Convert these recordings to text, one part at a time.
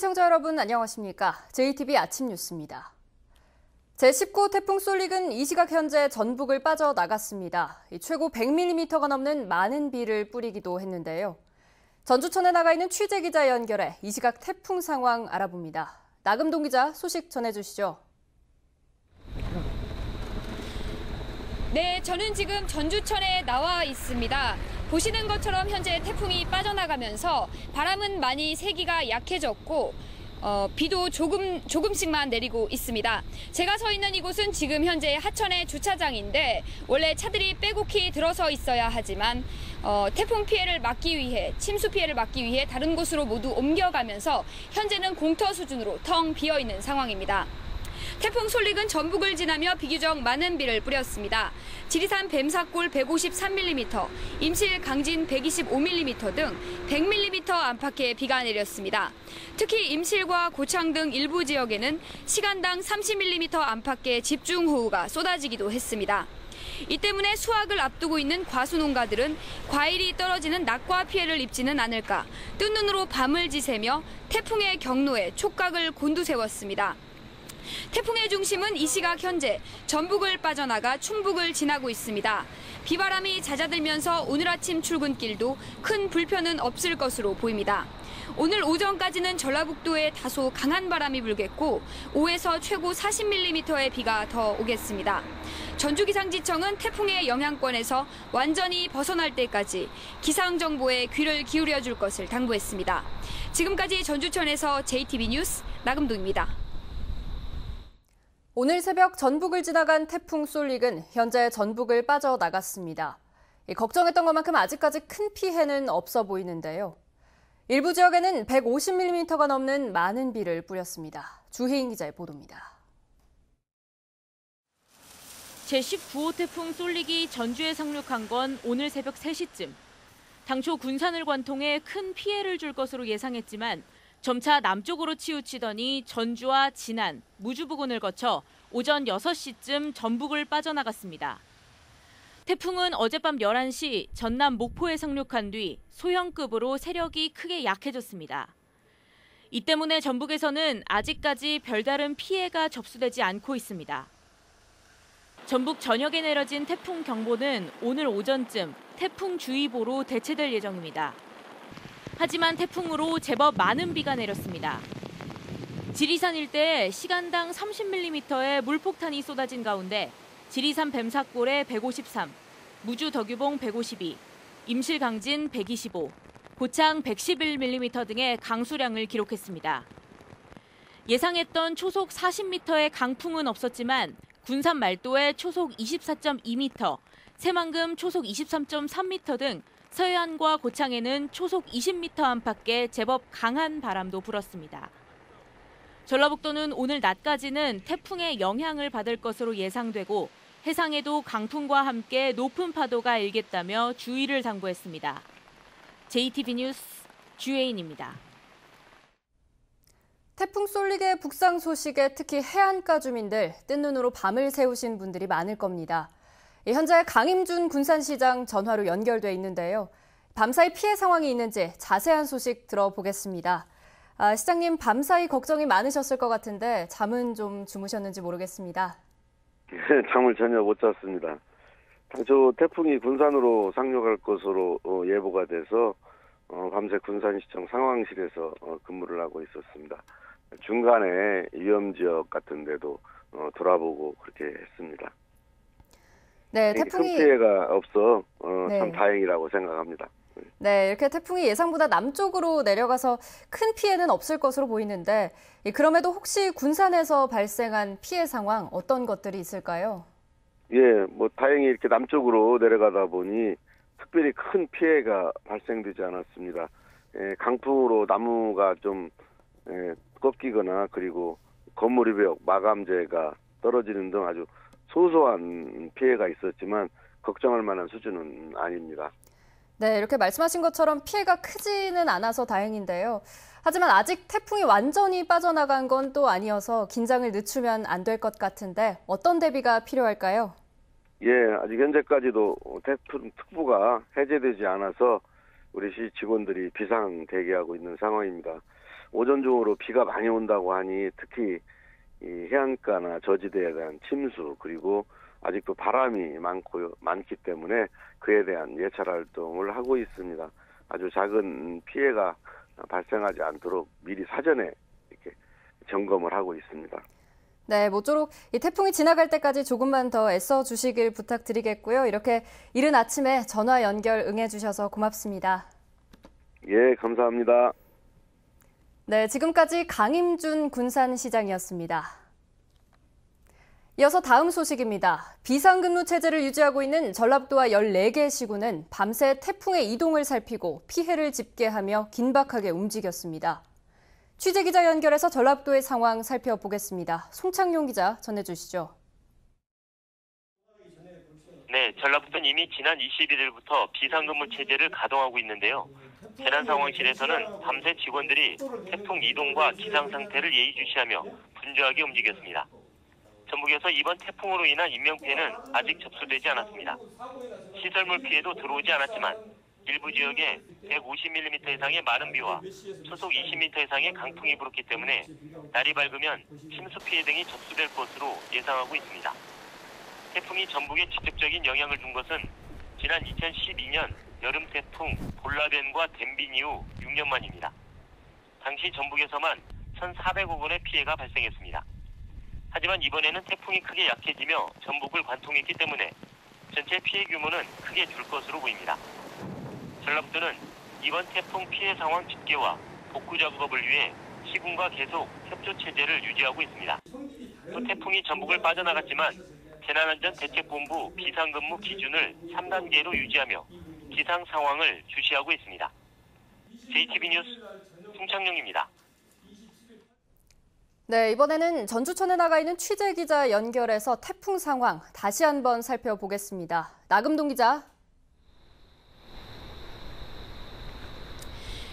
시청자 여러분 안녕하십니까? JTBC 아침 뉴스입니다. 제19호 태풍 쏠릭은 이 시각 현재 전북을 빠져나갔습니다. 최고 100mm가 넘는 많은 비를 뿌리기도 했는데요. 전주천에 나가 있는 취재 기자 연결해 이 시각 태풍 상황 알아봅니다. 나금동 기자 소식 전해주시죠. 네, 저는 지금 전주천에 나와 있습니다. 보시는 것처럼 현재 태풍이 빠져나가면서 바람은 많이 세기가 약해졌고 비도 조금씩만 내리고 있습니다. 제가 서 있는 이곳은 지금 현재 하천의 주차장인데 원래 차들이 빼곡히 들어서 있어야 하지만 태풍 피해를 막기 위해 침수 피해를 막기 위해 다른 곳으로 모두 옮겨가면서 현재는 공터 수준으로 텅 비어 있는 상황입니다. 태풍 쏠릭은 전북을 지나며 비교적 많은 비를 뿌렸습니다. 지리산 뱀사골 153mm, 임실 강진 125mm 등 100mm 안팎의 비가 내렸습니다. 특히 임실과 고창 등 일부 지역에는 시간당 30mm 안팎의 집중호우가 쏟아지기도 했습니다. 이 때문에 수확을 앞두고 있는 과수농가들은 과일이 떨어지는 낙과 피해를 입지는 않을까 뜬 눈으로 밤을 지새며 태풍의 경로에 촉각을 곤두세웠습니다. 태풍의 중심은 이 시각 현재 전북을 빠져나가 충북을 지나고 있습니다. 비바람이 잦아들면서 오늘 아침 출근길도 큰 불편은 없을 것으로 보입니다. 오늘 오전까지는 전라북도에 다소 강한 바람이 불겠고 5에서 최고 40mm의 비가 더 오겠습니다. 전주기상지청은 태풍의 영향권에서 완전히 벗어날 때까지 기상정보에 귀를 기울여 줄 것을 당부했습니다. 지금까지 전주천에서 JTBC 뉴스 나금동입니다. 오늘 새벽 전북을 지나간 태풍 쏠릭은 현재 전북을 빠져나갔습니다. 걱정했던 것만큼 아직까지 큰 피해는 없어 보이는데요. 일부 지역에는 150mm가 넘는 많은 비를 뿌렸습니다. 주혜인 기자의 보도입니다. 제19호 태풍 쏠릭이 전주에 상륙한 건 오늘 새벽 3시쯤. 당초 군산을 관통해 큰 피해를 줄 것으로 예상했지만 점차 남쪽으로 치우치더니 전주와 진안, 무주 부근을 거쳐 오전 6시쯤 전북을 빠져나갔습니다. 태풍은 어젯밤 11시 전남 목포에 상륙한 뒤 소형급으로 세력이 크게 약해졌습니다. 이 때문에 전북에서는 아직까지 별다른 피해가 접수되지 않고 있습니다. 전북 전역에 내려진 태풍 경보는 오늘 오전쯤 태풍주의보로 대체될 예정입니다. 하지만 태풍으로 제법 많은 비가 내렸습니다. 지리산 일대에 시간당 30mm의 물폭탄이 쏟아진 가운데 지리산 뱀사골에 153, 무주 덕유봉 152, 임실 강진 125, 고창 111mm 등의 강수량을 기록했습니다. 예상했던 초속 40m의 강풍은 없었지만 군산 말도에 초속 24.2m, 새만금 초속 23.3m 등 서해안과 고창에는 초속 20m 안팎의 제법 강한 바람도 불었습니다. 전라북도는 오늘 낮까지는 태풍의 영향을 받을 것으로 예상되고 해상에도 강풍과 함께 높은 파도가 일겠다며 주의를 당부했습니다. JTBC 뉴스 주혜인입니다. 태풍 쏠릭의 북상 소식에 특히 해안가 주민들 뜬 눈으로 밤을 새우신 분들이 많을 겁니다. 현재 강임준 군산시장 전화로 연결돼 있는데요. 밤사이 피해 상황이 있는지 자세한 소식 들어보겠습니다. 시장님, 밤사이 걱정이 많으셨을 것 같은데 잠은 좀 주무셨는지 모르겠습니다. 잠을 전혀 못 잤습니다. 당초 태풍이 군산으로 상륙할 것으로 예보가 돼서 밤새 군산시청 상황실에서 근무를 하고 있었습니다. 중간에 위험지역 같은 데도 돌아보고 그렇게 했습니다. 네, 태풍이 큰 피해가 없어 네. 참 다행이라고 생각합니다. 네, 이렇게 태풍이 예상보다 남쪽으로 내려가서 큰 피해는 없을 것으로 보이는데 그럼에도 혹시 군산에서 발생한 피해 상황 어떤 것들이 있을까요? 예, 다행히 이렇게 남쪽으로 내려가다 보니 특별히 큰 피해가 발생되지 않았습니다. 강풍으로 나무가 좀 꺾이거나 그리고 건물의 벽, 마감재가 떨어지는 등 아주 소소한 피해가 있었지만 걱정할 만한 수준은 아닙니다. 네, 이렇게 말씀하신 것처럼 피해가 크지는 않아서 다행인데요. 하지만 아직 태풍이 완전히 빠져나간 건 또 아니어서 긴장을 늦추면 안 될 것 같은데 어떤 대비가 필요할까요? 예, 아직 현재까지도 태풍 특보가 해제되지 않아서 우리 시 직원들이 비상 대기하고 있는 상황입니다. 오전 중으로 비가 많이 온다고 하니 특히 이 해안가나 저지대에 대한 침수 그리고 아직도 바람이 많기 때문에 그에 대한 예찰 활동을 하고 있습니다. 아주 작은 피해가 발생하지 않도록 미리 사전에 이렇게 점검을 하고 있습니다. 네, 모쪼록 이 태풍이 지나갈 때까지 조금만 더 애써 주시길 부탁드리겠고요. 이렇게 이른 아침에 전화 연결 응해주셔서 고맙습니다. 예, 감사합니다. 네, 지금까지 강임준 군산시장이었습니다. 이어서 다음 소식입니다. 비상근무 체제를 유지하고 있는 전라북도와 14개 시군은 밤새 태풍의 이동을 살피고 피해를 집계하며 긴박하게 움직였습니다. 취재기자 연결해서 전라북도의 상황 살펴보겠습니다. 송창용 기자 전해주시죠. 네, 전라북도는 이미 지난 21일부터 비상근무 체제를 가동하고 있는데요. 재난상황실에서는 밤새 직원들이 태풍 이동과 기상 상태를 예의주시하며 분주하게 움직였습니다. 전북에서 이번 태풍으로 인한 인명피해는 아직 접수되지 않았습니다. 시설물 피해도 들어오지 않았지만 일부 지역에 150mm 이상의 마른 비와 초속 20m 이상의 강풍이 불었기 때문에 날이 밝으면 침수 피해 등이 접수될 것으로 예상하고 있습니다. 태풍이 전북에 직접적인 영향을 준 것은 지난 2012년 여름 태풍 볼라벤과 댐빈 이후 6년 만입니다. 당시 전북에서만 1,400억 원의 피해가 발생했습니다. 하지만 이번에는 태풍이 크게 약해지며 전북을 관통했기 때문에 전체 피해 규모는 크게 줄 것으로 보입니다. 전라북도는 이번 태풍 피해 상황 집계와 복구 작업을 위해 시군과 계속 협조 체제를 유지하고 있습니다. 또 태풍이 전북을 빠져나갔지만 재난안전대책본부 비상근무 기준을 3단계로 유지하며 기상 상황을 주시하고 있습니다. JTB 뉴스 송창용입니다. 네, 이번에는 전주천에 나가 있는 취재기자 연결해서 태풍 상황 다시 한번 살펴보겠습니다. 나금동 기자.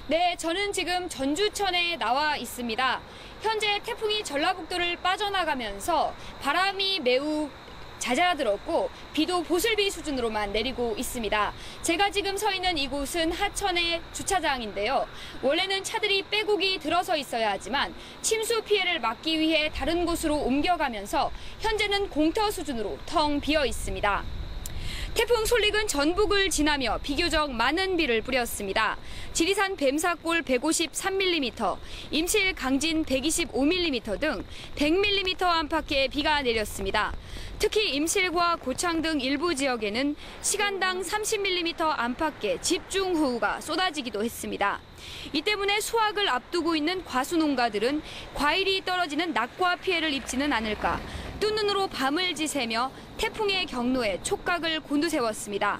네, 저는 지금 전주천에 나와 있습니다. 현재 태풍이 전라북도를 빠져나가면서 바람이 매우 잦아들었고 비도 보슬비 수준으로만 내리고 있습니다. 제가 지금 서 있는 이곳은 하천의 주차장인데요. 원래는 차들이 빼곡이 들어서 있어야 하지만 침수 피해를 막기 위해 다른 곳으로 옮겨가면서 현재는 공터 수준으로 텅 비어 있습니다. 태풍 솔릭은 전북을 지나며 비교적 많은 비를 뿌렸습니다. 지리산 뱀사골 153mm, 임실 강진 125mm 등 100mm 안팎의 비가 내렸습니다. 특히 임실과 고창 등 일부 지역에는 시간당 30mm 안팎의 집중호우가 쏟아지기도 했습니다. 이 때문에 수확을 앞두고 있는 과수농가들은 과일이 떨어지는 낙과 피해를 입지는 않을까 뜬 눈으로 밤을 지새며 태풍의 경로에 촉각을 곤두세웠습니다.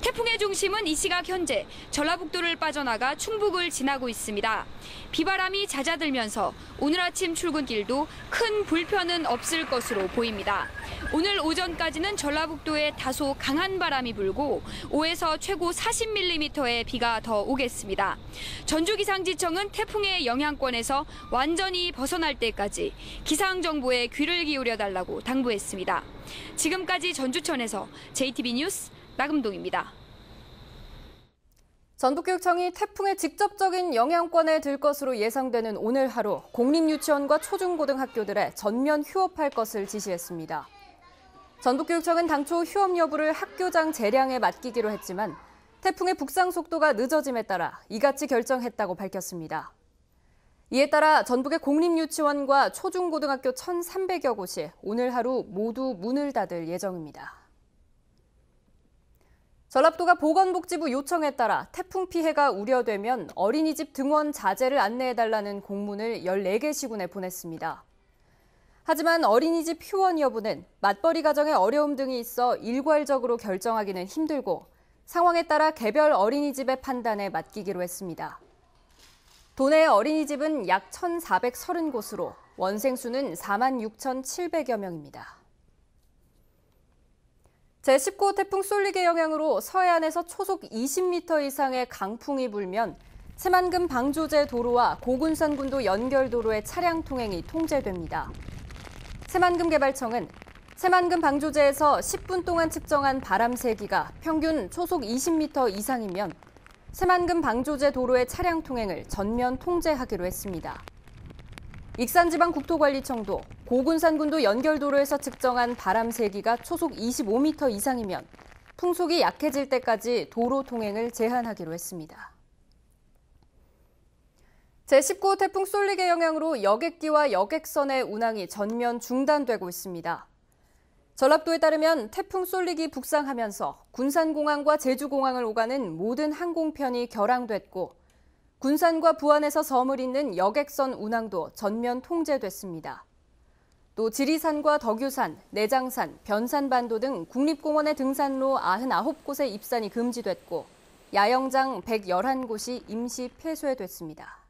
태풍의 중심은 이 시각 현재 전라북도를 빠져나가 충북을 지나고 있습니다. 비바람이 잦아들면서 오늘 아침 출근길도 큰 불편은 없을 것으로 보입니다. 오늘 오전까지는 전라북도에 다소 강한 바람이 불고 5에서 최고 40mm의 비가 더 오겠습니다. 전주기상지청은 태풍의 영향권에서 완전히 벗어날 때까지 기상정보에 귀를 기울여 달라고 당부했습니다. 지금까지 전주천에서 JTB 뉴스 나금동입니다. 전북교육청이 태풍의 직접적인 영향권에 들 것으로 예상되는 오늘 하루 공립유치원과 초중고등학교들에 전면 휴업할 것을 지시했습니다. 전북교육청은 당초 휴업 여부를 학교장 재량에 맡기기로 했지만 태풍의 북상 속도가 늦어짐에 따라 이같이 결정했다고 밝혔습니다. 이에 따라 전북의 공립유치원과 초중고등학교 1,300여 곳이 오늘 하루 모두 문을 닫을 예정입니다. 전라북도가 보건복지부 요청에 따라 태풍 피해가 우려되면 어린이집 등원 자제를 안내해달라는 공문을 14개 시군에 보냈습니다. 하지만 어린이집 휴원 여부는 맞벌이 가정의 어려움 등이 있어 일괄적으로 결정하기는 힘들고 상황에 따라 개별 어린이집의 판단에 맡기기로 했습니다. 도내의 어린이집은 약 1,430곳으로 원생 수는 46,700여 명입니다. 제19호 태풍 솔릭의 영향으로 서해안에서 초속 20m 이상의 강풍이 불면 새만금 방조제 도로와 고군산군도 연결도로의 차량 통행이 통제됩니다. 새만금 개발청은 새만금 방조제에서 10분 동안 측정한 바람 세기가 평균 초속 20m 이상이면 새만금 방조제 도로의 차량 통행을 전면 통제하기로 했습니다. 익산지방국토관리청도 고군산군도 연결도로에서 측정한 바람 세기가 초속 25m 이상이면 풍속이 약해질 때까지 도로 통행을 제한하기로 했습니다. 제19호 태풍 쏠릭의 영향으로 여객기와 여객선의 운항이 전면 중단되고 있습니다. 전라도에 따르면 태풍 쏠릭이 북상하면서 군산공항과 제주공항을 오가는 모든 항공편이 결항됐고 군산과 부안에서 섬을 잇는 여객선 운항도 전면 통제됐습니다. 또 지리산과 덕유산, 내장산, 변산반도 등 국립공원의 등산로 99곳의 입산이 금지됐고 야영장 111곳이 임시 폐쇄됐습니다.